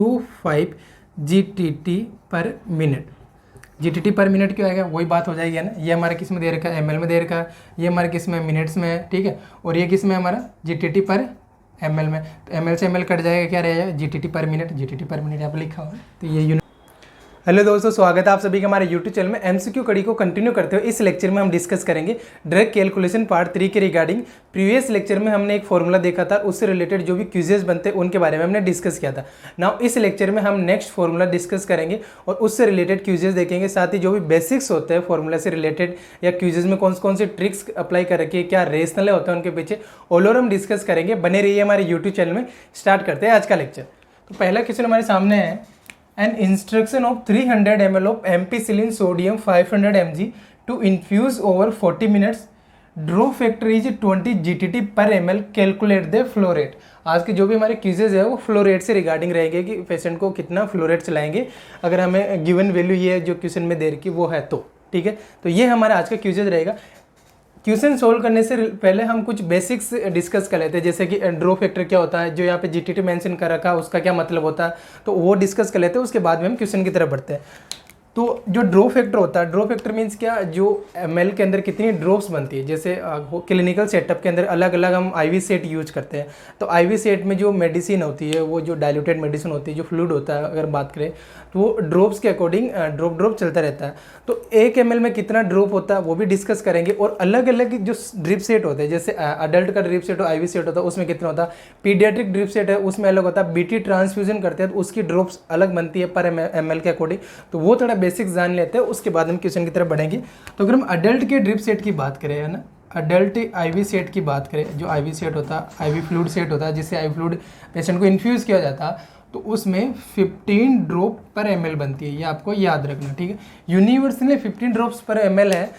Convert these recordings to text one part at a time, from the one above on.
25 GTT पर minute. GTT पर minute क्यों आएगा, वही बात हो जाएगी है ना। ये हमारा किस में दे रखा है, ml में दे रखा है, ये हमारा किस में मिनट्स में है, ठीक है। और ये किस में हमारा GTT पर ml में, तो ml से ml कट जाएगा, क्या रहेगा GTT पर मिनट। GTT पर मिनट यहाँ पर लिखा हुआ है, तो ये यूनिट। हेलो दोस्तों, स्वागत है आप सभी के हमारे यूट्यूब चैनल में। एमसीक्यू कड़ी को कंटिन्यू करते हुए इस लेक्चर में हम डिस्कस करेंगे डायरेक्ट कैलकुलेशन पार्ट 3 के रिगार्डिंग। प्रीवियस लेक्चर में हमने एक फॉर्मूला देखा था, उससे रिलेटेड जो भी क्विजेस बनते हैं उनके बारे में हमने डिस्कस किया था। नाउ इस लेक्चर में हम नेक्स्ट फॉर्मूला डिस्कस करेंगे और उससे रिलेटेड क्विजेस देखेंगे, साथ ही जो भी बेसिक्स होते हैं फॉर्मूला से रिलेटेड या क्विजेस में कौन से ट्रिक्स अप्लाई कर रखी है, क्या रेशनल होता है उनके पीछे, ऑल ओवर हम डिस्कस करेंगे। बने रहिए हमारे यूट्यूब चैनल में। स्टार्ट करते हैं आज का लेक्चर। तो पहला क्वेश्चन हमारे सामने है, an instruction of 300 ml of ampicillin sodium 500 mg to infuse over 40 minutes. Draw factor is 20 GTT per ml. Calculate the flow rate. आज के जो भी हमारे क्विजेज है वो फ्लो रेट से रिगार्डिंग रहेंगे कि पेशेंट को कितना फ्लो रेट चलाएंगे, अगर हमें गिवन वैल्यू ये जो क्वेश्चन में दे रखी वो है तो, ठीक है। तो ये हमारा आज का क्विजेज रहेगा। क्वेश्चन सोल्व करने से पहले हम कुछ बेसिक्स डिस्कस कर लेते हैं, जैसे कि ड्रॉ फैक्टर क्या होता है, जो यहाँ पे GTT मेंशन कर रखा है उसका क्या मतलब होता है, तो वो डिस्कस कर लेते हैं। उसके बाद में हम क्वेश्चन की तरफ बढ़ते हैं। तो जो ड्रॉ फैक्टर होता है, ड्रॉ फैक्टर मीन्स क्या, जो ml के अंदर कितनी ड्रॉप्स बनती है। जैसे क्लिनिकल सेटअप के अंदर अलग अलग हम IV सेट यूज करते हैं, तो IV सेट में जो मेडिसिन होती है, वो जो डाइल्यूटेड मेडिसिन होती है, जो फ्लूइड होता है, अगर बात करें तो वो ड्रॉप्स के अकॉर्डिंग ड्रॉप चलता रहता है। तो 1 ml में कितना ड्रॉप होता है वो भी डिस्कस करेंगे। और अलग अलग जो ड्रिप सेट होते हैं, जैसे अडल्ट का ड्रिप सेट और IV सेट होता है उसमें कितना होता है, पीडियाट्रिक ड्रिप सेट है उसमें अलग होता है, BT ट्रांसफ्यूजन करते हैं तो उसकी ड्रॉप्स अलग बनती है पर ml के अकॉर्डिंग। तो वो थोड़ा बेसिक्स जान लेते हैं, उसके बाद हम क्वेश्चन की तरफ बढ़ेंगे। तो अगर हम अडल्ट के ड्रिप सेट की बात करें, है ना, अडल्ट IV सेट की बात करें, जो IV सेट होता है, IV फ्लूइड सेट होता है, जिससे IV फ्लूइड पेशेंट को इन्फ्यूज़ किया जाता है, तो उसमें 15 ड्रॉप पर ml बनती है। ये आपको याद रखना, ठीक है। यूनिवर्सली 15 ड्रॉप्स पर ml है,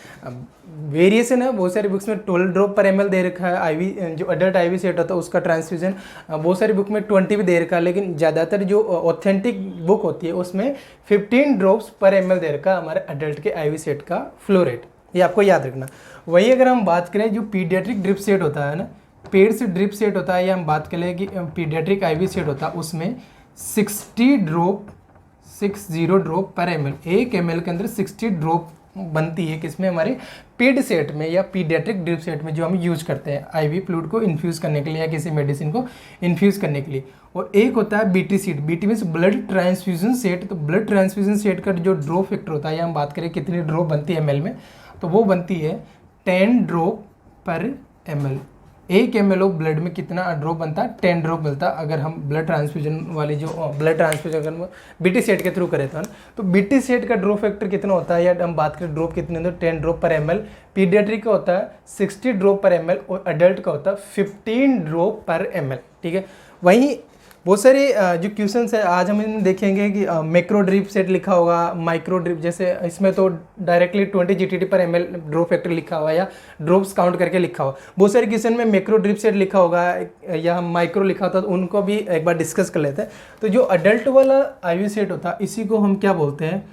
वेरिएशन है, बहुत सारी बुक्स में 12 ड्रॉप पर ml दे रखा है। IV जो अडल्ट IV सेट होता है उसका ट्रांसफ्यूजन बहुत सारी बुक में 20 भी दे रखा है, लेकिन ज़्यादातर जो ऑथेंटिक बुक होती है उसमें 15 ड्रॉप्स पर ml दे रखा है हमारे अडल्ट के IV सेट का फ्लो रेट। ये आपको याद रखना। वही अगर हम बात करें जो पीडियाट्रिक ड्रिप सेट होता है ना, पेड से ड्रिप सेट होता है, या हम बात करें कि पीडियाट्रिक IV सेट होता है, उसमें 60 ड्रॉप पर ml, 1 ml के अंदर 60 ड्रॉप बनती है, किसमें, हमारे पेड सेट में या पीडियाट्रिक ड्रिप सेट में, जो हम यूज करते हैं IV फ्लूइड को इन्फ्यूज़ करने के लिए या किसी मेडिसिन को इन्फ्यूज़ करने के लिए। और एक होता है BT set, BT means blood transfusion set. तो ब्लड ट्रांसफ्यूजन सेट का जो ड्रॉप फैक्टर होता है, या हम बात करें कितनी ड्रॉप बनती है ml में, तो वो बनती है 10 ड्रॉप पर ml। 1 ml ऑफ ब्लड में कितना ड्रॉप बनता है, 10 ड्रॉप मिलता है। अगर हम ब्लड ट्रांसफ्यूजन वाली जो ब्लड ट्रांसफ्यूजन अगर BT सेट के थ्रू करें तो, तो BT सेट का ड्रॉप फैक्टर कितना होता है, या हम बात करें ड्रॉप कितने होते हैं, 10 ड्रॉप पर ml। पीडियाट्रिक का होता है 60 ड्रॉप पर ml और अडल्ट का होता है 15 ड्रॉप पर ml, ठीक है। वहीं बहुत सारे जो क्वेश्चन है आज हम इनमें देखेंगे कि मैक्रो ड्रिप सेट लिखा होगा, माइक्रो ड्रिप, जैसे इसमें तो directly 20 GTT per ml drop factor लिखा हुआ या ड्रॉप्स काउंट करके लिखा हुआ। बहुत सारे क्वेश्चन में मैक्रो ड्रिप सेट लिखा होगा या माइक्रो लिखा होता, तो उनको भी एक बार डिस्कस कर लेते हैं। तो जो अडल्ट वाला IV सेट होता है, इसी को हम क्या बोलते हैं,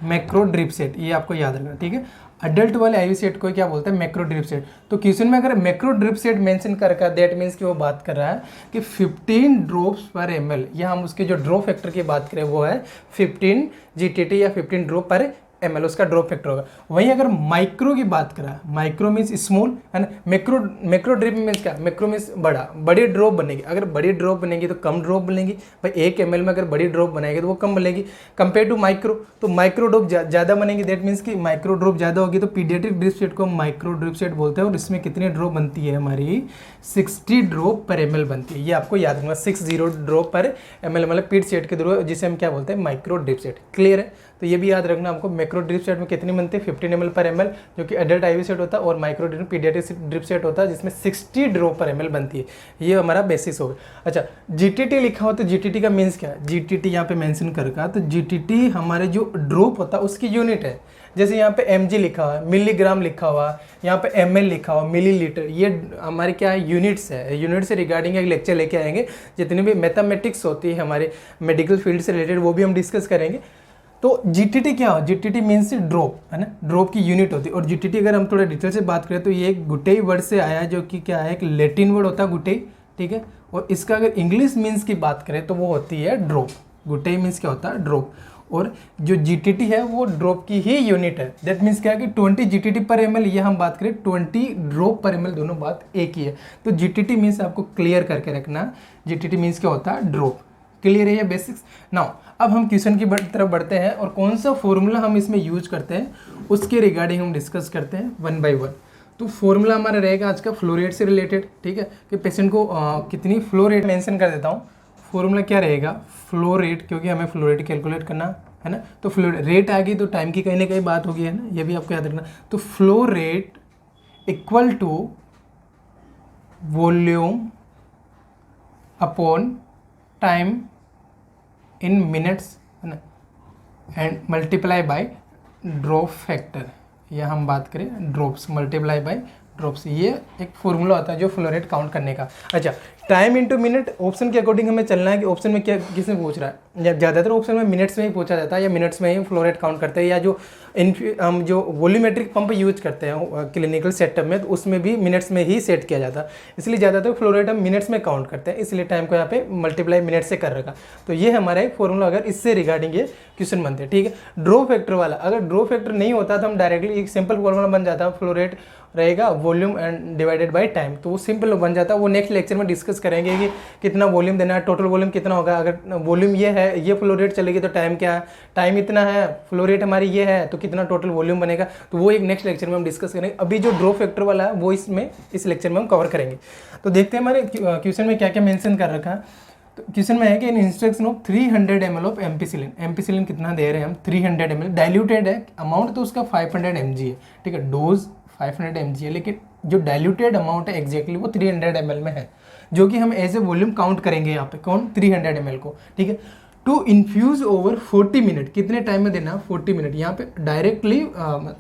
मैक्रो ड्रिप सेट। ये आपको याद रखना, ठीक है। अडल्ट वाले IV सेट को क्या बोलते हैं, मैक्रो ड्रिप सेट। तो क्वेश्चन में अगर मैक्रो ड्रिप सेट मेंशन कर रखा है, दैट मीन्स कि वो बात कर रहा है कि 15 ड्रॉप्स पर ml, या हम उसके जो ड्रॉप फैक्टर की बात करें वो है 15 GTT या 15 ड्रॉप पर ml, उसका ड्रॉप फैक्टर होगा। वहीं अगर माइक्रो की बात करा, माइक्रो मीन्स स्मॉल, है ना। मैक्रो ड्रिप मीन्स क्या, मैक्रो मीन्स बड़ी ड्रॉप बनेगी। अगर बड़ी ड्रॉप बनेगी तो कम ड्रॉप बनेगी भाई, 1 ml में अगर बड़ी ड्रॉप बनाएगी तो वो कम बनेगी कंपेयर टू माइक्रो। तो माइक्रो ड्रॉप ज़्यादा बनेगी, दैट मीन्स कि माइक्रो ड्रॉप ज़्यादा होगी। तो पीडियाट्रिक ड्रिप सेट को माइक्रो ड्रिप सेट बोलते हैं। और इसमें कितनी ड्रॉप बनती है, हमारी 60 ड्रॉप पर ml बनती है। ये आपको याद रखना, 60 ड्रॉप पर ml, मतलब पीड सेट के थ्रू, जिसे हम क्या बोलते हैं, माइक्रो ड्रिप सेट। क्लियर है। तो ये भी याद रखना हमको, मैक्रो ड्रिप सेट में कितनी बनती है, 15 ml पर ml, जो कि अडल्ट IV सेट होता है, और माइक्रो पीडियाट्रिक ड्रिप सेट होता है जिसमें 60 ड्रॉप पर ml बनती है। ये हमारा बेसिस होगा। अच्छा, GTT लिखा हो तो GTT का मीन्स क्या है, GTT यहाँ पे मेंशन कर रखा, तो GTT हमारे जो ड्रॉप होता है उसकी यूनिट है। जैसे यहाँ पे mg लिखा हुआ है, मिलीग्राम लिखा हुआ है, यहाँ पे ml लिखा हुआ, मिलीलीटर, ये हमारे क्या है, यूनिट्स है। यूनिट से रिगार्डिंग एक लेक्चर लेके आएंगे, जितनी भी मैथमेटिक्स होती है हमारे मेडिकल फील्ड से रिलेटेड, वो भी हम डिस्कस करेंगे। तो GTT क्या हो, GTT मीन्स ड्रॉप, है ना, ड्रॉप की यूनिट होती है। और GTT अगर हम थोड़ा डिटेल से बात करें तो ये एक गुटेई वर्ड से आया है, जो कि क्या है, एक लैटिन वर्ड होता है गुटेई, ठीक है। और इसका अगर इंग्लिश मीन्स की बात करें तो वो होती है ड्रॉप। गुटे मीन्स क्या होता है? ड्रॉप। और जो जीटीटी है वो ड्रॉप की ही यूनिट है। दैट मीन्स क्या है कि 20 जीटीटी पर एमएल, ये हम बात करें 20 ड्रॉप पर एमएल, दोनों बात एक ही है। तो जीटीटी मीन्स आपको क्लियर करके रखना, जीटीटी मीन्स क्या होता है? ड्रॉप। क्लियर है ये बेसिक्स। नाउ अब हम क्वेश्चन की तरफ बढ़ते हैं और कौन सा फॉर्मूला हम इसमें यूज करते हैं उसके रिगार्डिंग हम डिस्कस करते हैं वन बाय वन। तो फॉर्मूला हमारा रहेगा आज का फ्लो रेट से रिलेटेड, ठीक है, कि पेशेंट को कितनी फ्लो रेट मेंशन कर देता हूँ। फॉर्मूला क्या रहेगा? फ्लो रेट, क्योंकि हमें फ्लो रेट कैलकुलेट करना है ना, तो फ्लो रेट आ गई तो टाइम की कहीं ना कहीं बात होगी, है ना, ये भी आपको याद रखना। तो flow rate equal to volume upon time in minutes, है ना, and multiply by drop factor, या हम बात करें ड्रॉप्स, मल्टीप्लाई बाय ड्रॉप्स, ये एक फॉर्मूला होता है जो फ्लो रेट काउंट करने का। अच्छा, टाइम इनटू मिनट, ऑप्शन के अकॉर्डिंग हमें चलना है कि ऑप्शन में क्या किसने पूछ रहा है। या ज़्यादातर ऑप्शन में मिनट्स में ही पूछा जाता है, या मिनट्स में ही फ्लो रेट काउंट करते हैं, या जो हम जो वॉल्यूमेट्रिक पंप यूज करते हैं क्लिनिकल सेटअप में, तो उसमें भी मिनट्स में ही सेट किया जाता है। इसलिए ज़्यादातर फ्लो रेट हम मिनट्स में काउंट करते हैं, इसलिए टाइम को यहाँ पे मल्टीप्लाई मिनट से कर रखा। तो ये हमारा एक फॉर्मूला, अगर इससे रिगार्डिंग ये क्वेश्चन बनते हैं, ठीक है। ड्रॉ फैक्टर वाला, अगर ड्रॉ फैक्टर नहीं होता तो हम डायरेक्टली एक सिंपल फॉर्मूला बन जाता है, फ्लो रेट रहेगा volume and divided by time, तो वो सिंपल बन जाता है। वो नेक्स्ट लेक्चर में डिस्कस करेंगे कि कितना वॉल्यूम देना है, टोटल वॉल्यूम कितना होगा। अगर वॉल्यूम ये है, ये फ्लो रेट चलेगी तो टाइम क्या है, टाइम इतना है, फ्लो रेट हमारी ये है, तो कितना टोटल वॉल्यूम बनेगा, तो वो एक नेक्स्ट लेक्चर में हम डिस्कस करेंगे। अभी जो ड्रॉ फैक्टर वाला है वो इस लेक्चर में हम कवर करेंगे। तो देखते हैं हमारे क्वेश्चन में क्या क्या मेंशन कर रखा है। तो क्वेश्चन में है कि in instruction of 300 ml of ampicillin, ampicillin कितना दे रहे हैं हम? 300 ml, डाइल्यूटेड है, अमाउंट तो उसका 500 mg है, ठीक है, डोज 500 mg है, लेकिन जो डाइल्यूटेड अमाउंट है एग्जैक्टली वो 300 ml में है, जो कि हम एज ए वॉल्यूम काउंट करेंगे यहाँ पे, कौन? 300 ml को, ठीक है। टू इन्फ्यूज ओवर 40 मिनट, कितने टाइम में देना? 40 मिनट। यहाँ पे डायरेक्टली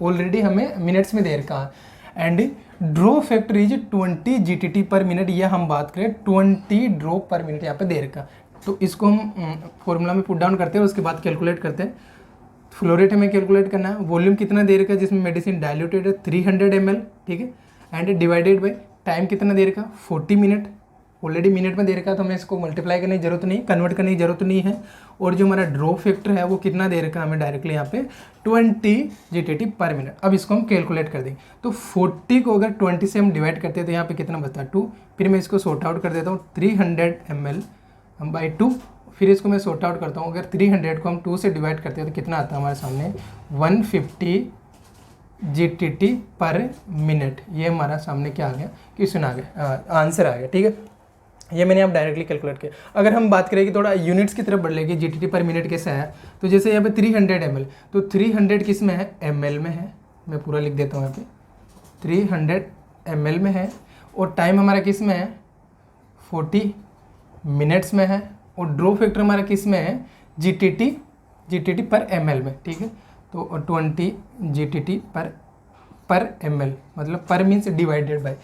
ऑलरेडी हमें मिनट्स में दे रखा है। And draw factor is 20 GTT पर मिनट, या हम बात करें 20 ड्रॉ पर मिनट यहाँ पे दे रखा। तो इसको हम फॉर्मूला में पुट डाउन करते हैं, उसके बाद कैलकुलेट करते हैं। फ्लो रेट हमें कैलकुलेट करना है, वॉल्यूम कितना दे रखा है जिसमें मेडिसिन डाइल्यूटेड है 300 ml, ठीक है, एंड डिवाइडेड बाय टाइम कितना दे रखा? 40 मिनट, ऑलरेडी मिनट में दे रखा है तो हमें इसको मल्टीप्लाई करने की जरूरत नहीं, कन्वर्ट करने की जरूरत नहीं है। और जो हमारा ड्रॉ फैक्टर है वो कितना दे रखा है हमें डायरेक्टली यहाँ पे 20 जीटीटी पर मिनट। अब इसको हम कैलकुलेट कर देंगे। तो 40 को अगर 20 से हम डिवाइड करते हैं तो यहाँ पे कितना बचता है? 2। फिर मैं इसको सॉर्ट आउट कर देता हूँ, 300 ml बाई 2, फिर इसको मैं सॉर्ट आउट करता हूँ। अगर 300 को हम 2 से डिवाइड करते हैं तो कितना आता है हमारे सामने? 150 जीटीटी पर मिनट। ये हमारा सामने क्या आ गया? क्वेश्चन आ गया, आंसर आ गया, ठीक है। ये मैंने आप डायरेक्टली कैलकुलेट किया। अगर हम बात करें कि थोड़ा यूनिट्स की तरफ बढ़ लेंगे, जीटीटी पर मिनट कैसा है, तो जैसे यहाँ पे 300 ml, तो 300 किस में है? ml में है। मैं पूरा लिख देता हूँ यहाँ पे, 300 ml में है। और टाइम हमारा किस में है? 40 मिनट्स में है। और ड्रॉ फैक्टर हमारा किस में है? जीटीटी पर ml में, ठीक है। तो 20 जीटीटी पर ml, मतलब पर मीन्स डिवाइडेड बाय,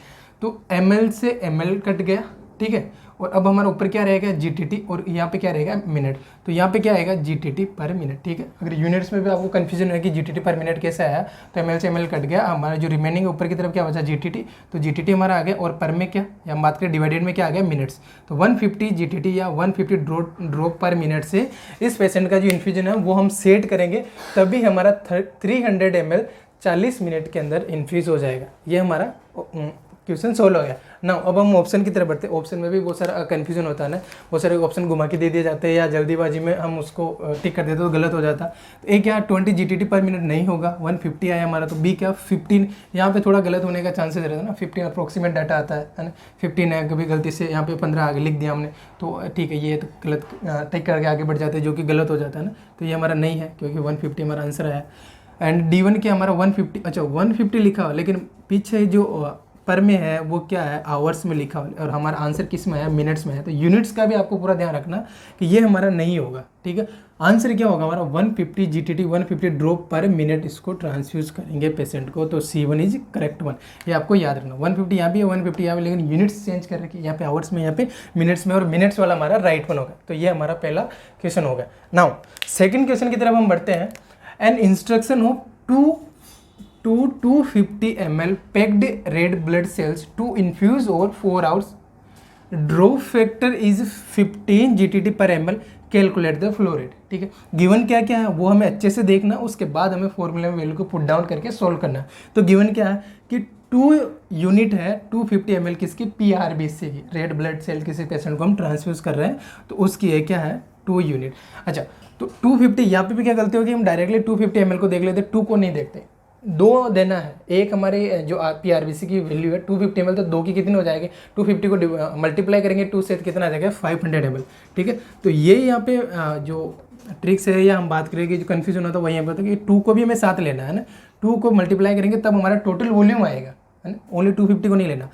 तो ml से ml कट गया, ठीक है। और अब हमारा ऊपर क्या रहेगा? जीटीटी, और यहाँ पे क्या रहेगा? मिनट। तो यहाँ पे क्या आएगा? जीटीटी पर मिनट, ठीक है। अगर यूनिट्स में भी आपको कंफ्यूजन है कि जीटीटी पर मिनट कैसा है, तो ml से ml कट गया, हमारा जो रिमेनिंग ऊपर की तरफ क्या बचा? जीटीटी। तो जीटीटी हमारा आ गया, और पर में क्या, या हम बात करें डिवाइडेड में क्या आ गया? मिनट्स। तो 150 जीटीटी या 150 ड्रॉप पर मिनट से इस पेशेंट का जो इन्फ्यूजन है वो हम सेट करेंगे, तभी हमारा 300 ml 40 मिनट के अंदर इन्फ्यूज हो जाएगा। ये हमारा क्वेश्चन सोल्व हो गया ना। अब हम ऑप्शन की तरफ बढ़ते हैं। ऑप्शन में भी बहुत सारा कन्फ्यूजन होता है ना, बहुत सारे ऑप्शन घुमा के दे दिए जाते हैं, या जल्दीबाजी में हम उसको टिक कर देते तो गलत हो जाता। तो एक क्या 20 जीटीटी पर मिनट नहीं होगा, 150 आया हमारा, तो बी क्या 15, यहाँ पे थोड़ा गलत होने का चांसेस रहता है ना, 15 अप्रोक्सीमेट डाटा आता है ना, 15 है, कभी गलती से यहाँ पे 15 आगे लिख दिया हमने, तो ठीक है, ये तो गलत टिक करके आगे बढ़ जाते हैं, जो कि गलत हो जाता है ना। तो ये हमारा नहीं है, क्योंकि 150 हमारा आंसर आया। एंड D1 क्या हमारा 150, अच्छा 150 लिखा हो, लेकिन पीछे जो पर में है वो क्या है? आवर्स में लिखा हो, और हमारा आंसर किस में है? मिनट्स में है। तो यूनिट्स का भी आपको पूरा ध्यान रखना कि ये हमारा नहीं होगा, ठीक है। आंसर क्या होगा हमारा? 150 जीटीटी, 150 ड्रॉप पर मिनट, इसको ट्रांसफ्यूज करेंगे पेशेंट को, तो C1 इज करेक्ट वन। ये आपको याद रखना, 150 यहाँ भी है, 150 यहाँ भी, लेकिन यूनिट्स चेंज कर रखी है, यहाँ पे आवर्स में, यहाँ पे मिनट्स में, और मिनट्स वाला हमारा राइट वन होगा। तो ये हमारा पहला क्वेश्चन होगा। नाउ सेकेंड क्वेश्चन की तरफ हम बढ़ते हैं। N instruction of 250 ml packed red blood cells to infuse over 4 hours draw factor is 15 GTT per ml, calculate the flow rate. ठीक है, गिवन क्या क्या है वो हमें अच्छे से देखना, उसके बाद हमें फॉर्मूला में वैल्यू को पुट डाउन करके सोल्व करना। तो गिवन क्या है कि 2 यूनिट है 250 ml किसकी, PRBC की, रेड ब्लड सेल किसी पेशेंट को हम ट्रांसफ्यूज कर रहे हैं, तो उसकी है क्या है 2 यूनिट। अच्छा, तो 250, यहाँ पे भी क्या गलती होगी, हम डायरेक्टली 250 ml को देख लेते, 2 को नहीं देखते, 2 देना है। एक हमारे जो PRBC की वैल्यू है 250 ml, तो 2 की कितनी हो जाएगी, 250 को मल्टीप्लाई करेंगे 2 से, कितना आ जाएगा 500 ml। ठीक है, तो ये यहाँ पे जो ट्रिक्स है या हम बात करेंगे जो कन्फ्यूजन होता है वही यहाँ पे होता है कि 2 को भी हमें साथ लेना है ना, 2 को मल्टीप्लाई करेंगे तब हमारा टोटल वॉल्यूम आएगा, है ना, ओनली 250 को नहीं लेना।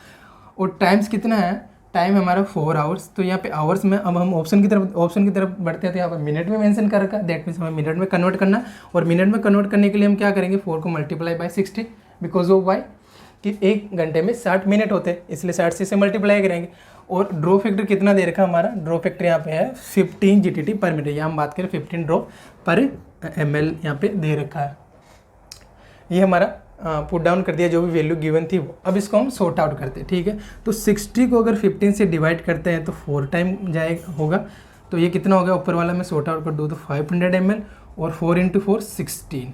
और टाइम्स कितना है, टाइम हमारा 4 आवर्स, तो यहाँ पे आवर्स में अब हम ऑप्शन की तरफ बढ़ते हैं, तो यहाँ पर मिनट में मेंशन कर रखा है, दैट मीन्स हमें मिनट में कन्वर्ट करना। और मिनट में कन्वर्ट करने के लिए हम क्या करेंगे, 4 को multiply by 60, because of why कि 1 घंटे में 60 मिनट होते हैं, इसलिए 60 से मल्टीप्लाई करेंगे। और ड्रॉ फैक्टर कितना दे रखा है हमारा, ड्रॉ फैक्टर यहाँ पे है 15 GTT पर मिनट, यहाँ हम बात करें 15 ड्रॉ पर ml यहाँ पे दे रखा है। ये हमारा पुट डाउन कर दिया जो भी वैल्यू गिवन थी वो। अब इसको हम सॉर्ट आउट करते हैं। ठीक है, तो 60 को अगर 15 से डिवाइड करते हैं तो 4 टाइम जाएगा होगा, तो ये कितना हो गया, ऊपर वाला मैं सॉर्ट आउट कर दूँ तो 500 ml, और 4 × 4 16।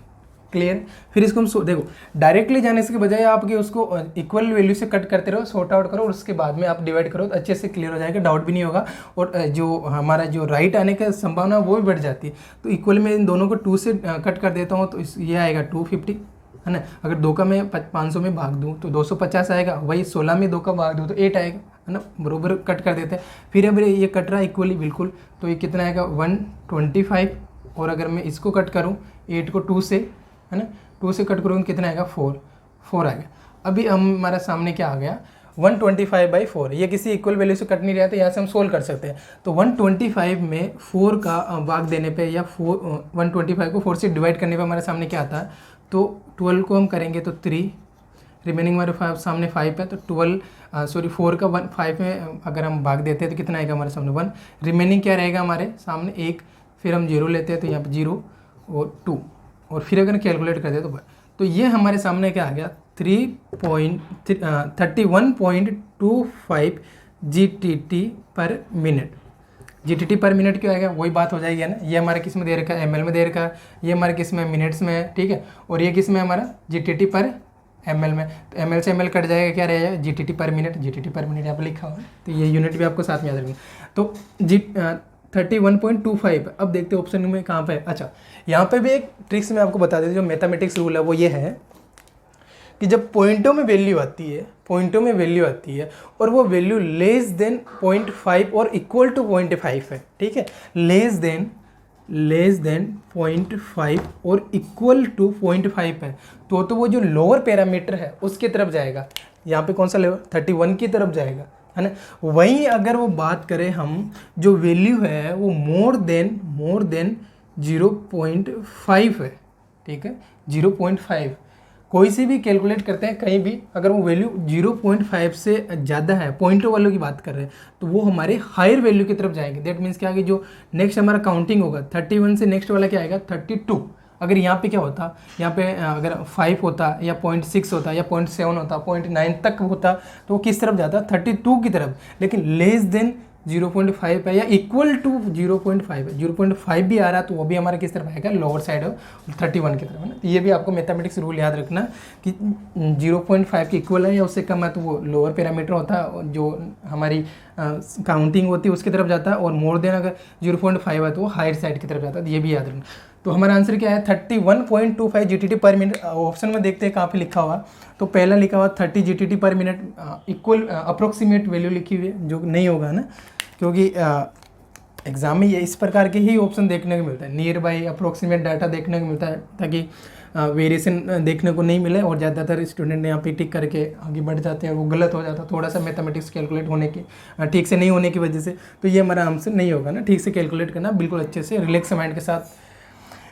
क्लियर। फिर इसको हम देखो, डायरेक्टली जाने से के बजाय आपके उसको इक्वल वैल्यू से कट करते रहो, सॉर्ट आउट करो और उसके बाद में आप डिवाइड करो तो अच्छे से क्लियर हो जाएगा, डाउट भी नहीं होगा। और जो हमारा जो राइट आने की संभावना वो भी बढ़ जाती है। तो इक्वल में इन दोनों को 2 से कट कर देता हूँ, तो ये आएगा 250, है ना। अगर 2 का मैं 500 में भाग दूँ तो 250 आएगा, वही 16 में 2 का भाग दूँ तो 8 आएगा, है ना, बरोबर कट कर देते हैं। फिर अब ये कट रहा है इक्वली बिल्कुल, तो ये कितना आएगा 125। और अगर मैं इसको कट करूँ 8 को 2 से, है ना, 2 से कट करूँ कितना आएगा 4 आएगा। अभी हमारा सामने क्या आ गया 125/4, ये किसी इक्वल वैल्यू से कट नहीं रहा, तो यहाँ से हम सोल्व कर सकते हैं। तो 125 में 4 का भाग देने पे या 125 को 4 से डिवाइड करने पे हमारे सामने क्या आता है, तो 12 को हम करेंगे तो 3, रिमेनिंग हमारे 5 सामने 5 है, तो 4 का 5 में अगर हम भाग देते हैं तो कितना आएगा हमारे सामने 1, रिमेनिंग क्या रहेगा हमारे सामने 1, फिर हम 0 लेते हैं तो यहाँ पर 0 और 2, और फिर अगर कैलकुलेट करते हैं तो ये हमारे सामने क्या आ गया 31.25 GTT पर मिनट। GTT पर मिनट क्यों आएगा, वही बात हो जाएगी, है ना। ये हमारे किस में दे रखा है, ml में दे रखा है, ये हमारे किस में मिनट्स में है, ठीक है। और ये किस में हमारा GTT पर ml में, तो ml से ml कट जाएगा, क्या रहेगा GTT पर मिनट, GTT पर मिनट यहाँ पर लिखा हुआ है, तो ये यूनिट भी आपको साथ में याद रखेंगे। तो 31.25। अब देखते हैं ऑप्शन में कहाँ पे है। अच्छा, यहाँ पे भी एक ट्रिक्स मैं आपको बता देती हूँ, जो मैथमेटिक्स रूल है वो ये है कि जब पॉइंटों में वैल्यू आती है, और वो वैल्यू लेस देन 0.5 और इक्वल टू 0.5 है, ठीक है, लेस देन 0.5 और इक्वल टू 0.5 है, तो वो जो लोअर पैरामीटर है उसकी तरफ जाएगा। यहाँ पे कौन सा लेवल 31 की तरफ जाएगा, है ना। वहीं अगर वो बात करें हम, जो वैल्यू है वो मोर देन 0.5 है, ठीक है, 0.5। कोई सी भी कैलकुलेट करते हैं कहीं भी, अगर वो वैल्यू 0.5 से ज़्यादा है, पॉइंटों वालों की बात कर रहे हैं, तो वो हमारे हायर वैल्यू की तरफ जाएंगे। दैट मीन्स क्या कि जो नेक्स्ट हमारा काउंटिंग होगा 31 से नेक्स्ट वाला क्या आएगा 32। अगर यहाँ पे क्या होता, यहाँ पे अगर 5 होता या 0.6 होता या 0.7 होता, 0.9 तक होता, तो वो किस तरफ जाता 32 की तरफ। लेकिन लेस देन 0.5 है या इक्वल टू 0.5 है, 0.5 भी आ रहा है तो वो भी हमारा किस तरफ आएगा, लोअर साइड ऑफ 31 की तरफ, है ना। तो ये भी आपको मैथमेटिक्स रूल याद रखना कि 0.5 के इक्वल है या उससे कम है तो वो लोअर पैरामीटर होता है, जो हमारी काउंटिंग होती है उसकी तरफ जाता है, और मोर देन अगर 0.5 है तो वो हायर साइड की तरफ जाता है। तो ये भी याद रखना। तो हमारा आंसर क्या है 31.25 GTT पर मिनट। ऑप्शन में देखते हैं कहाँ पे लिखा हुआ, तो पहला लिखा हुआ 30 GTT पर मिनट, इक्वल अप्रोक्सीमेट वैल्यू लिखी हुई है, जो नहीं होगा ना, क्योंकि एग्जाम में ये इस प्रकार के ही ऑप्शन देखने को मिलता है, नियर बाई अप्रोक्सीमेट डाटा देखने को मिलता है, ताकि वेरिएशन देखने को नहीं मिले। और ज़्यादातर स्टूडेंट यहाँ पे टिक करके आगे बढ़ जाते हैं, वो गलत हो जाता है थोड़ा सा मैथमेटिक्स कैलकुलेट होने की ठीक से नहीं होने की वजह से। तो ये हमारा आंसर नहीं होगा ना, ठीक से कैलकुलेट करना बिल्कुल अच्छे से रिलैक्स माइंड के साथ।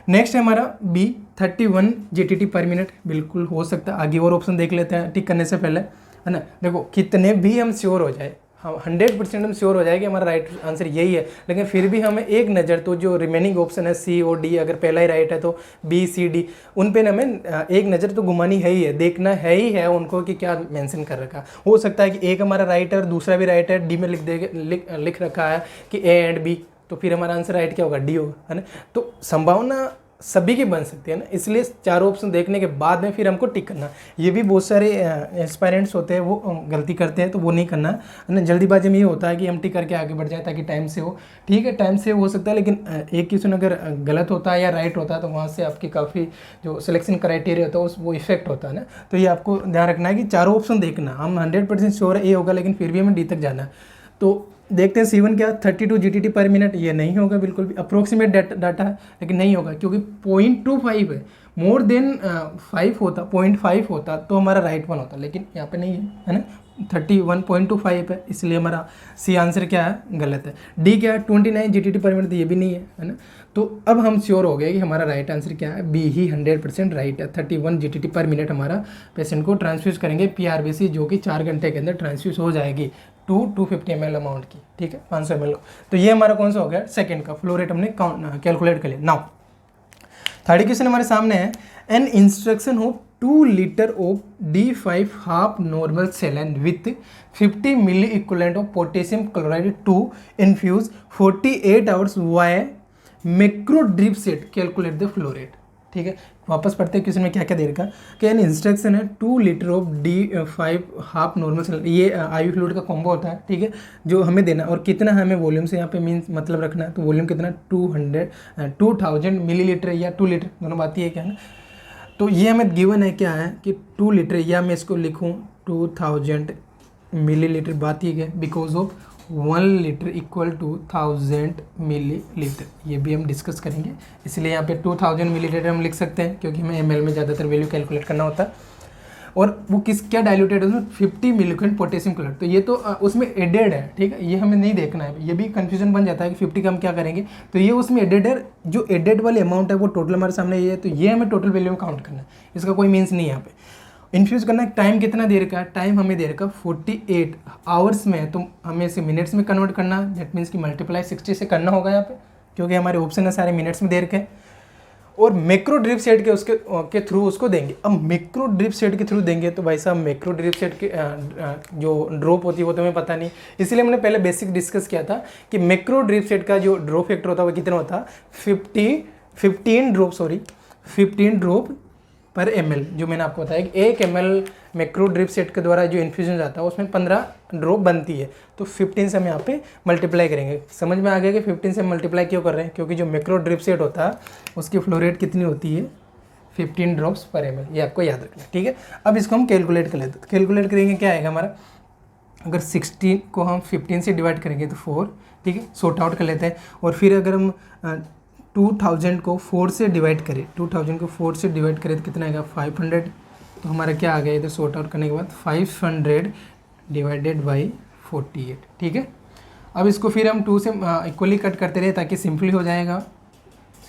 नेक्स्ट है हमारा B 31 GTT पर मिनट, बिल्कुल हो सकता है। आगे और ऑप्शन देख लेते हैं टिक करने से पहले, है ना। देखो कितने भी हम श्योर हो जाए हम 100% हम श्योर हो जाएगी हमारा राइट आंसर यही है, लेकिन फिर भी हमें एक नज़र तो जो रिमेनिंग ऑप्शन है सी और डी, अगर पहला ही राइट है तो बी सी डी, उन पे हमें एक नज़र तो घुमानी है ही है, देखना है ही है उनको कि क्या मेंशन कर रखा। हो सकता है कि एक हमारा राइट है और दूसरा भी राइट है, डी में लिख रखा है कि ए एंड बी, तो फिर हमारा आंसर राइट क्या होगा, डी होगा, है ना। तो संभावना सभी की बन सकती है ना, इसलिए चारों ऑप्शन देखने के बाद में फिर हमको टिक करना। ये भी बहुत सारे एस्पायरेंट्स होते हैं वो गलती करते हैं, तो वो नहीं करना है ना। जल्दीबाजी में ये होता है कि हम टिक करके आगे बढ़ जाए ताकि टाइम से हो, ठीक है टाइम से हो सकता है, लेकिन एक क्वेश्चन अगर गलत होता है या राइट होता है तो वहाँ से आपकी काफ़ी जो सिलेक्शन क्राइटेरिया होता है वो इफेक्ट होता है ना। तो ये आपको ध्यान रखना है कि चारों ऑप्शन देखना, हम 100% श्योर है ए होगा, लेकिन फिर भी हमें डी तक जाना है। तो देखते हैं C1 क्या 32 GTT पर मिनट, ये नहीं होगा बिल्कुल भी, अप्रोक्सीमेट डाटा है लेकिन नहीं होगा क्योंकि 0.25 है, मोर देन 5 होता 0.5 होता तो हमारा राइट वन होता, लेकिन यहाँ पे नहीं है ना, 31.25 है, इसलिए हमारा सी आंसर क्या है, गलत है। डी क्या है 29 GTT पर मिनट, ये भी नहीं है ना। तो अब हम श्योर हो गए कि हमारा राइट आंसर क्या है, बी ही 100% राइट है। 31 GTT पर मिनट हमारा पेशेंट को ट्रांसफ्यूज करेंगे PRBC, जो कि 4 घंटे के अंदर ट्रांसफ्यूज हो जाएगी 250 ml अमाउंट की, ठीक है 500 ml। तो ये हमारा कौन सा हो गया, सेकंड का फ्लो रेट हमने कैलकुलेट कर लिया। नाउ थर्ड क्वेश्चन हमारे सामने है, एन इंस्ट्रक्शन हो 2 litre of D5 half normal saline with 50 milliequivalent of potassium chloride to infuse 48 hours by macro drip set, calculate the flow rate. ठीक है, वापस पढ़ते हैं क्वेश्चन में क्या क्या दे रखा कि एन इंस्ट्रक्शन है 2 litre of D5 half normal saline, ये आईवी फ्लूइड का कॉम्बो होता है, ठीक है, जो हमें देना और कितना हमें वॉल्यूम से यहाँ पे मीन्स मतलब रखना है, तो वॉल्यूम कितना 2000 मिलीलीटर या 2 लीटर, दोनों बात ही है क्या है ना। तो ये हमें गिवन है क्या है कि 2 लीटर, या मैं इसको लिखूँ 2000 मिलीलीटर, बात ही है because of 1 litre equal to 1000 millilitre, ये भी हम डिस्कस करेंगे, इसलिए यहाँ पे 2000 मिलीलीटर हम लिख सकते हैं क्योंकि हमें ml में ज़्यादातर वैल्यू कैलकुलेट करना होता है। और वो क्या डाइल्यूटेड है उसमें 50 मिलीग्राम पोटेशियम क्लोराइड, तो ये तो उसमें एडेड है, ठीक है, ये हमें नहीं देखना है, ये भी कन्फ्यूजन बन जाता है कि 50 का हम क्या करेंगे, तो ये उसमें एडेड है, जो एडेड वाली अमाउंट है वो टोटल हमारे सामने ये है, तो ये हमें टोटल वैल्यू में काउंट करना है, इसका कोई मीन्स नहीं है यहाँ पे। इन्फ्यूज़ करना है, टाइम कितना देर का, टाइम हमें देर का 48 आवर्स में है, तो हमें इसे मिनट्स में कन्वर्ट करना है, दैट मीन्स कि मल्टीप्लाई 60 से करना होगा यहाँ पे, क्योंकि हमारे ऑप्शन है सारे मिनट्स में देर के, और मैक्रो ड्रिप सेट के उसके के थ्रू उसको देंगे। अब मैक्रो ड्रिप सेट के थ्रू देंगे तो भाई साहब मैक्रो ड्रिप सेट के जो ड्रॉप होती है वो तो हमें पता नहीं, इसलिए हमने पहले बेसिक डिस्कस किया था कि मैक्रो ड्रिप सेट का जो ड्रॉप फैक्टर होता है वो कितना होता है 15 ड्रॉप पर ml, जो मैंने आपको बताया कि 1 ml मैक्रो ड्रिप सेट के द्वारा जो इन्फ्यूजन जाता है उसमें 15 ड्रॉप बनती है, तो 15 से हम यहाँ पे मल्टीप्लाई करेंगे। समझ में आ गया कि 15 से मल्टीप्लाई क्यों कर रहे हैं, क्योंकि जो मैक्रो ड्रिप सेट होता है उसकी फ्लो रेट कितनी होती है 15 ड्रॉप्स पर ml, ये आपको याद रखना है, ठीक है। अब इसको हम कैलकुलेट कर लेते हैं, कैलकुलेट करेंगे क्या आएगा हमारा, अगर 16 को हम 15 से डिवाइड करेंगे तो 4, ठीक है, सॉर्ट आउट कर लेते हैं। और फिर अगर हम 2000 को 4 से डिवाइड करें, 2000 को 4 से डिवाइड करें तो कितना आएगा 500, तो हमारा क्या आ गया इधर सॉर्ट आउट करने के बाद 500 डिवाइडेड बाई 48, ठीक है। अब इसको फिर हम 2 से इक्वली कट करते रहे ताकि सिंपली हो जाएगा,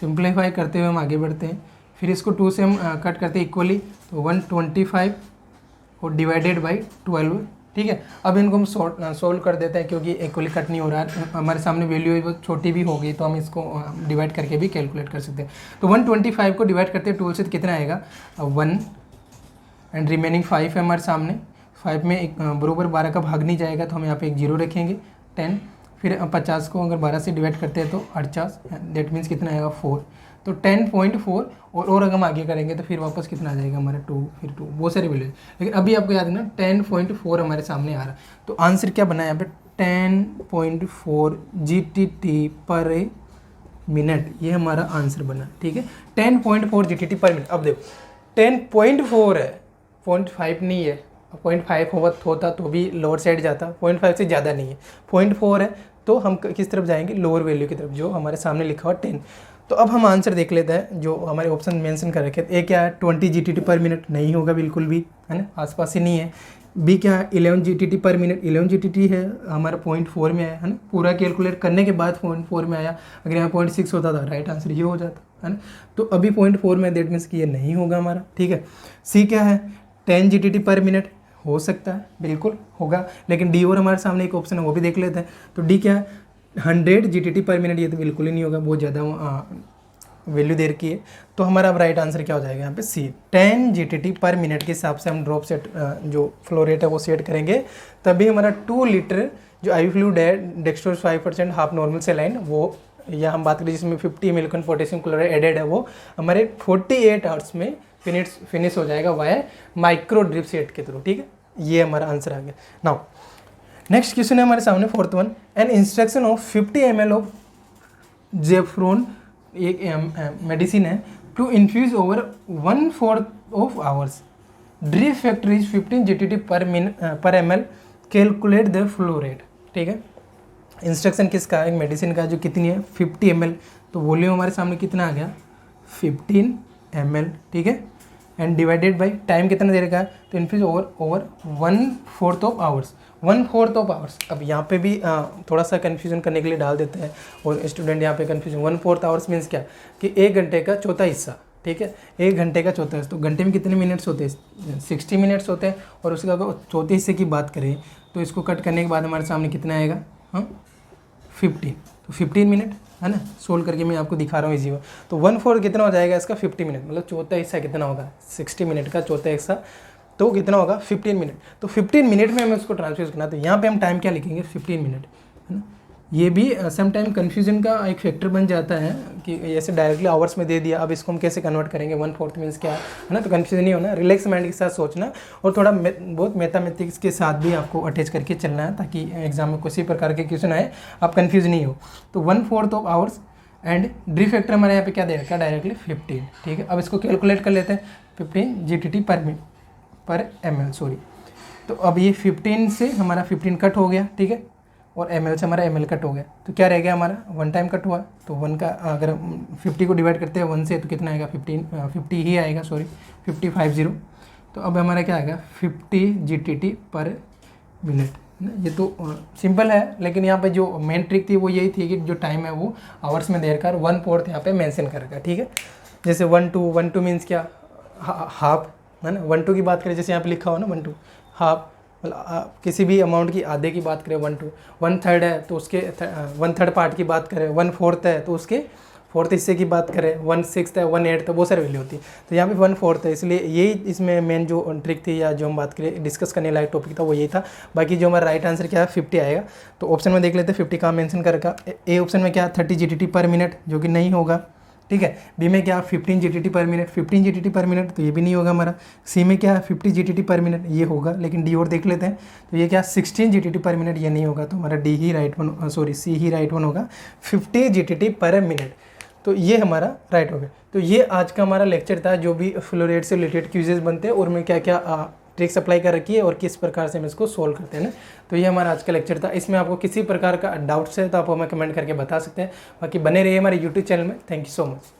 सिंप्लीफाई करते हुए हम आगे बढ़ते हैं। फिर इसको 2 से हम कट करते हैं इक्वली, तो 125 और डिवाइडेड बाई 12, ठीक है। अब इनको हम सोल्व कर देते हैं क्योंकि इक्वली कट नहीं हो रहा है, हमारे सामने वैल्यू वो छोटी भी होगी तो हम इसको डिवाइड करके भी कैलकुलेट कर सकते हैं। तो 125 को डिवाइड करते हैं 12 से तो कितना आएगा 1 एंड रिमेनिंग 5 है हमारे सामने, 5 में एक बरोबर 12 का भाग नहीं जाएगा तो हम यहाँ पे एक 0 रखेंगे, 10, फिर 50 को अगर 12 से डिवाइड करते हैं तो 48, दैट मीन्स कितना आएगा 4, तो 10.4 और अगर हम आगे करेंगे तो फिर वापस कितना आ जाएगा हमारा 2, फिर 2, बहुत सारी वैल्यू, लेकिन अभी आपको याद रखना 10.4 हमारे सामने आ रहा है। तो आंसर क्या बना है यहाँ पे 10.4 GTT पर मिनट, ये हमारा आंसर बना, ठीक है, 10.4 GTT पर मिनट। अब देखो 10.4 है, 0.5 नहीं है, 0.5 होता तो भी लोअर साइड जाता, 0.5 से ज़्यादा नहीं है, 0.4 है, तो हम किस तरफ जाएंगे लोअर वैल्यू की तरफ, जो हमारे सामने लिखा हुआ 10। तो अब हम आंसर देख लेते हैं जो हमारे ऑप्शन मेंशन कर रखे थे। ए क्या है 20 GTT पर मिनट, नहीं होगा बिल्कुल भी, है ना, आसपास ही नहीं है। बी क्या है 11 GTT पर मिनट, 11 GTT है, हमारा 0.4 में आया, है ना, पूरा कैलकुलेट करने के बाद 0.4 में आया, अगर यहाँ 0.6 होता था राइट आंसर ये हो जाता, है ना, तो अभी 0.4 में, दैट मीन्स कि ये नहीं होगा हमारा, ठीक है। सी क्या है 10 GTT पर मिनट, हो सकता है, बिल्कुल होगा, लेकिन डी और हमारे सामने एक ऑप्शन है वो भी देख लेते हैं। तो डी क्या है, 100 GTT पर मिनट, ये तो बिल्कुल ही नहीं होगा, बहुत ज़्यादा वैल्यू दे रखी है। तो हमारा अब राइट आंसर क्या हो जाएगा यहाँ पे सी, 10 GTT पर मिनट के हिसाब से हम ड्रॉप सेट जो फ्लो रेट है वो सेट करेंगे, तभी हमारा 2 लीटर जो आई फ्लूइड है डेक्सट्रोज 5% हाफ नॉर्मल सेलाइन वो, या हम बात करें जिसमें 50 मिलीकन पोटेशियम क्लोराइड एडेड है, वो हमारे 48 आवर्स में फिनिश हो जाएगा वाया माइक्रो ड्रिप सेट के थ्रू। ठीक है, ये हमारा आंसर आ गया। नाउ नेक्स्ट क्वेश्चन है हमारे सामने, 4th one, an instruction of 50 ml of जेफ्रोन, एक मेडिसिन है, to infuse over 1/4 of hours, drip factor is 15 GTT per ml, calculate the flow rate. ठीक है, इंस्ट्रक्शन किसका, एक मेडिसिन का, जो कितनी है 50 ml, तो वॉल्यूम हमारे सामने कितना आ गया 15 ml। ठीक है, एंड डिवाइडेड बाई टाइम कितना दे रखा है, तो infuse over 1/4 of hours, 1/4 of hours. अब यहाँ पे भी थोड़ा सा कन्फ्यूजन करने के लिए डाल देते हैं, और स्टूडेंट यहाँ पे कन्फ्यूजन, 1/4 आवर्स मीन्स क्या कि 1 घंटे का चौथा हिस्सा। ठीक है, 1 घंटे का चौथा हिस्सा, तो घंटे में कितने मिनट्स होते हैं, 60 मिनट्स होते हैं, और उसके अगर चौथे हिस्से की बात करें तो इसको कट करने के बाद हमारे सामने कितना आएगा, हाँ 15, तो 15 मिनट है ना, सोल्व करके मैं आपको दिखा रहा हूँ इजी। तो 1/4 कितना हो जाएगा इसका 50 मिनट, मतलब चौथा हिस्सा कितना होगा 60 मिनट का चौथा हिस्सा, तो कितना होगा 15 मिनट। तो 15 मिनट में हमें उसको ट्रांसफ्यूज करना, तो यहाँ पे हम टाइम क्या लिखेंगे 15 मिनट, है ना। ये भी सम टाइम कन्फ्यूजन का एक फैक्टर बन जाता है कि ऐसे डायरेक्टली आवर्स में दे दिया, अब इसको हम कैसे कन्वर्ट करेंगे 1/4 मीन्स क्या है ना, तो कन्फ्यूजन नहीं होना, रिलैक्स माइंड के साथ सोचना, और थोड़ा बहुत मैथमेटिक्स के साथ भी आपको अटैच करके चलना है, ताकि एग्जाम में किसी प्रकार के क्वेश्चन आए आप कन्फ्यूज नहीं हो। तो 1/4 of hours and drip factor हमारे यहाँ पे क्या दे रखा है डायरेक्टली 15। ठीक है, अब इसको कैलकुलेट कर लेते हैं, 15 GTT पर ml, सॉरी। तो अब ये 15 से हमारा 15 कट हो गया, ठीक है, और ml से हमारा ml कट हो गया, तो क्या रह गया हमारा 1 टाइम कट हुआ, तो 1 का अगर 50 को डिवाइड करते हैं 1 से तो कितना आएगा 50 ही आएगा, सॉरी 50। तो अब हमारा क्या आएगा 50 GTT पर मिनट। ये तो सिंपल है, लेकिन यहाँ पे जो मेन ट्रिक थी वो यही थी कि जो टाइम है वो आवर्स में देर कर 1/4 यहाँ पे मेंशन कर रखा है। ठीक है, जैसे 1/2 मीन्स क्या हाफ, है ना। 1/2 की बात करें, जैसे यहाँ पे लिखा हो ना 1/2 हाफ, मतलब किसी भी अमाउंट की आधे की बात करें 1/2, 1/3 है तो उसके 1/3 पार्ट की बात करें, 1/4 है तो उसके 4th हिस्से की बात करें, 1/6 है 1/8 तो बहुत सारी वैल्यू होती है, तो यहाँ पे 1/4 है, इसलिए यही इसमें मेन जो ट्रिक थी या जो हम बात करें डिस्कस करने लायक टॉपिक था वो यही था। बाकी जो हमारा राइट आंसर क्या है 50 आएगा। तो ऑप्शन में देख लेते हैं 50 कहाँ मेंशन कर रखा, ए ऑप्शन में क्या 30 GTT पर मिनट, जो कि नहीं होगा। ठीक है, बी में क्या 15 GTT पर मिनट, 15 GTT पर मिनट, तो ये भी नहीं होगा हमारा। सी में क्या 50 GTT पर मिनट, ये होगा, लेकिन डी और देख लेते हैं, तो ये क्या 16 GTT पर मिनट, ये नहीं होगा, तो हमारा डी ही राइट वन, सॉरी सी ही राइट वन होगा, 50 GTT पर मिनट। तो ये हमारा राइट हो गया। तो ये आज का हमारा लेक्चर था, जो भी फ्लो रेट से रिलेटेड क्यूजेज बनते हैं और मैं क्या क्या ट्रिक्स अप्लाई कर रखी है और किस प्रकार से हम इसको सोल्व करते हैं ना। तो ये हमारा आज का लेक्चर था। इसमें आपको किसी प्रकार का डाउट्स है तो आप हमें कमेंट करके बता सकते हैं। बाकी बने रहिए हमारे यूट्यूब चैनल में। Thank you so much.